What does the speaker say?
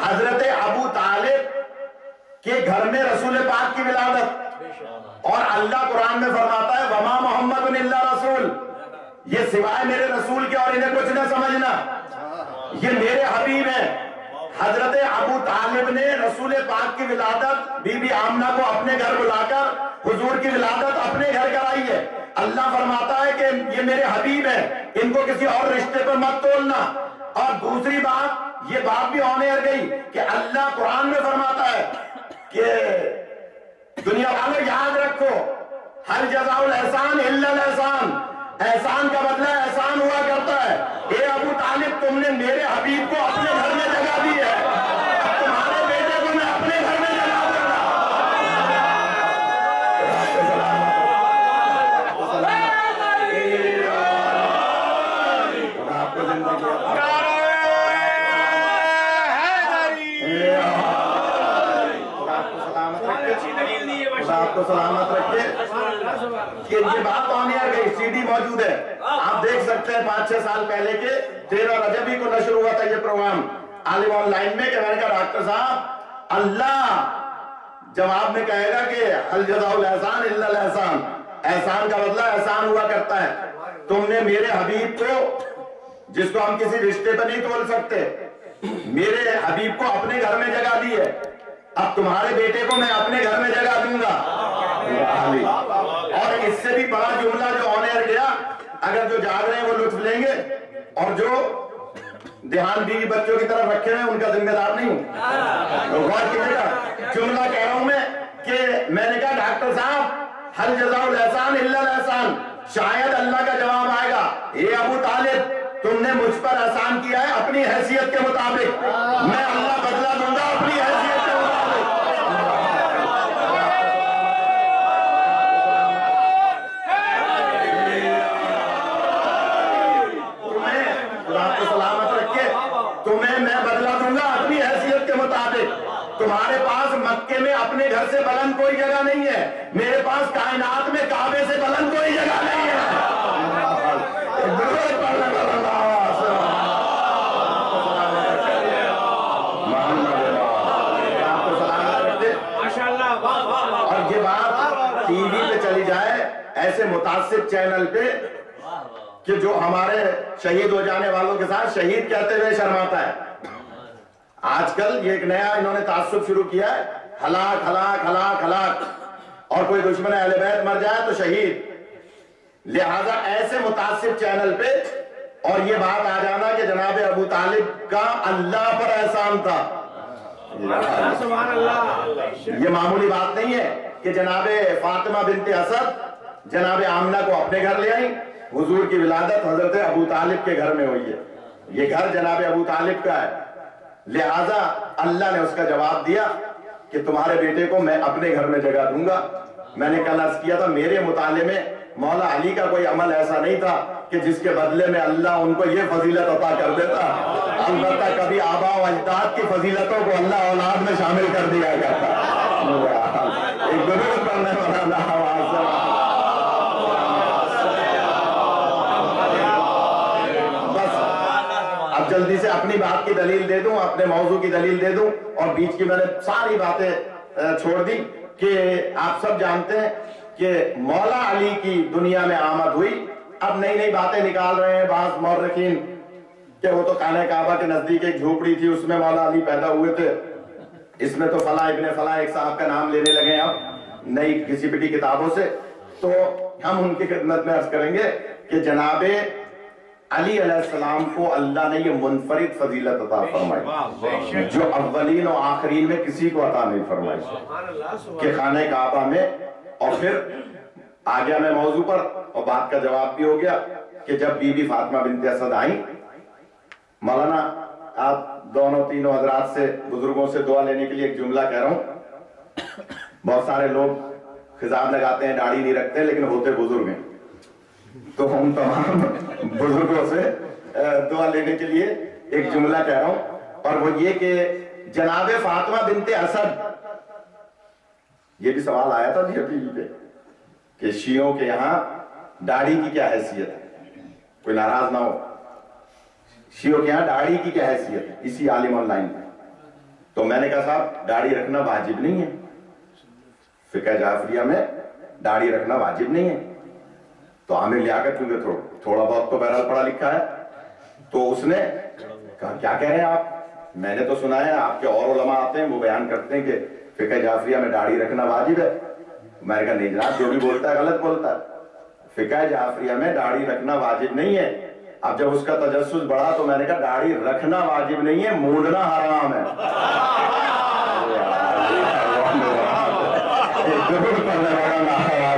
حضرت ابو طالب کے گھر میں رسول پاک کی ولادت، اور اللہ قرآن میں فرماتا ہے وما محمد الا رسول، یہ سوائے میرے رسول کے اور انہیں کچھ نہ سمجھنا، یہ میرے حبیب ہیں۔ حضرت ابو طالب نے رسول پاک کی ولادت بی بی آمنہ کو اپنے گھر بلا کر حضور کی ولادت اپنے گھر کرائی ہے۔ اللہ فرماتا ہے کہ یہ میرے حبیب ہیں، ان کو کسی اور رشتے پر مت تولنا۔ اور دوسری بات، یہ بات بھی آن ایئر گئی کہ اللہ قرآن میں فرماتا ہے کہ دنیا والوں یاد رکھو ہل جزاء الاحسان الا الاحسان، احسان کا بدلہ احسان ہوا کرتا ہے۔ اے ابو طالب، تم نے میرے حبیب کو اپنے گھر میں جگہ دی ہے، اب تمہارے بیٹے کو میں اپنے گھر میں جگہ دوں گا۔ آپ کو زندگی آپ کو سلامت رکھے کہ یہ بات آنے آ گئی، سی ڈی موجود ہے، آپ دیکھ سکتے ہیں 5-6 سال پہلے کے 13 رجبی کو نشر ہوا تھا یہ پروگرام عالم آن لائن میں، کہ میں نے کہا ڈاکٹر صاحب اللہ جواب میں کہے گا کہ ہل جزاء الاحسان الا الاحسان، احسان کا بدلہ احسان ہوا کرتا ہے۔ تم نے میرے حبیب کو، جس کو ہم کسی رشتے پہ نہیں تول سکتے، میرے حبیب کو اپنے گھر میں جگہ دی ہے، اب تمہارے بیٹے کو میں اپنے گھر میں جگہ دوں گا۔ اور اس سے بھی بڑا جملہ جو آن ایئر گیا، اگر جو جاگ رہے ہیں وہ لطف لیں گے، اور جو دھیان بیوی بچوں کی طرف رکھے ہیں ان کا ذمہ دار نہیں ہوں۔ غور کیجیے گا، جملہ کہہ رہا ہوں میں کہ میں نے کہا ڈاکٹر صاحب ہل جزاء الاحسان الا الاحسان، شاید اللہ کا جواب آئے گا اے ابو طالب تم نے مجھ پر احسان کیا ہے اپنی حیثیت کے مطابق، میں اللہ بدلہ دوں گا اپنی حیثیت کے مطابق۔ تمہیں میں بدلہ دوں گا اپنی حیثیت کے مطابق۔ تمہارے پاس مکے میں اپنے گھر سے بلند کوئی جگہ نہیں ہے، میرے پاس کائنات میں کعبے سے بلند کوئی جگہ نہیں ہے۔ اور یہ بات ٹی وی پہ چلی جائے ایسے متعصب چینل پہ کہ جو ہمارے شہید ہو جانے والوں کے ساتھ شہید کہتے ہوئے شرماتا ہے۔ آج کل یہ ایک نیا انہوں نے تعصب شروع کیا ہے، ہلاک ہلاک ہلاک ہلاک، اور کوئی دشمن اہل بیت مر جائے تو شہید۔ لہذا ایسے متعصب چینل پہ اور یہ بات آ جانا کہ جناب ابو طالب کا اللہ پر احسان تھا، یہ معمولی بات نہیں ہے کہ جناب فاطمہ بنت اسد جناب آمنہ کو اپنے گھر لے آئیں، حضور کی ولادت حضرت ابو طالب کے گھر میں ہوئی ہے، یہ گھر جناب ابو طالب کا ہے۔ لہٰذا اللہ نے اس کا جواب دیا کہ تمہارے بیٹے کو میں اپنے گھر میں جگہ دوں گا۔ میں نے کل عرض کیا تھا میرے مطالعے میں مولا علی کا کوئی عمل ایسا نہیں تھا کہ جس کے بدلے میں اللہ ان کو یہ فضیلت عطا کر دیتا، البتہ کبھی آبا و اجداد کی فضیلتوں کو اللہ اولاد میں شامل کر دیا کرتا۔ ایک درود پڑھنے والا جلدی سے اپنی بات کی دلیل دے دوں، اپنے موضوع کی دلیل دے دوں، اور بیچ کی میں نے ساری باتیں چھوڑ دی کہ آپ سب جانتے ہیں کہ مولا علی کی دنیا میں آمد ہوئی۔ اب نئی نئی باتیں نکال رہے ہیں بعض مورخین کہ وہ تو خانہ کعبہ کے نزدیک ایک جھوپڑی تھی، اس میں مولا علی پیدا ہوئے تھے، اس میں تو فلاں ابن فلاں ایک صاحب کا نام لینے لگے ہیں اب نئی کسی پٹی کتابوں سے۔ تو ہم ان کی خدمت میں عرض کریں گے کہ جناب علی علیہ السلام کو اللہ نے یہ منفرد فضیلت عطا فرمائی جو اولین و آخرین میں کسی کو عطا نہیں فرمائی، کہ خانہ کعبہ میں، اور پھر آ گیا میں موضوع پر اور بات کا جواب بھی ہو گیا کہ جب بی بی فاطمہ بنت اسد آئیں، مولانا آپ دونوں تینوں حضرات سے بزرگوں سے دعا لینے کے لیے ایک جملہ کہہ رہا ہوں۔ بہت سارے لوگ خضاب لگاتے ہیں، داڑھی نہیں رکھتے، لیکن ہوتے بزرگ ہیں، تو ہم تمام بزرگوں سے دعا لینے کے لیے ایک جملہ کہہ رہا ہوں، اور وہ یہ کہ جناب فاطمہ بنت اسد، یہ بھی سوال آیا تھا جی ابھی پہ کہ شیعوں کے یہاں داڑھی کی کیا حیثیت ہے، کوئی ناراض نہ ہو، شیعوں کے یہاں داڑھی کی کیا حیثیت ہے، اسی عالم آن لائن میں تو میں نے کہا صاحب داڑھی رکھنا واجب نہیں ہے، فقہ جعفریہ میں داڑھی رکھنا واجب نہیں ہے. تو عامر لیاقت کیونکہ تھوڑا بہت تو بہرحال پڑھا لکھا ہے، تو اس نے کہا کیا کہہ رہے ہیں آپ، میں نے تو سنا ہے آپ کے اور علماء آتے ہیں وہ بیان کرتے ہیں کہ فقہ جعفریہ میں داڑھی رکھنا واجب ہے. میں نے کہا نہیں جناب، جو بھی بولتا ہے غلط بولتا ہے، فقہ جعفریہ میں داڑھی رکھنا واجب نہیں ہے. اب جب اس کا تجسس بڑھا تو میں نے کہا داڑھی رکھنا واجب نہیں ہے، مونڈنا حرام ہے. ضرور پڑھنے والا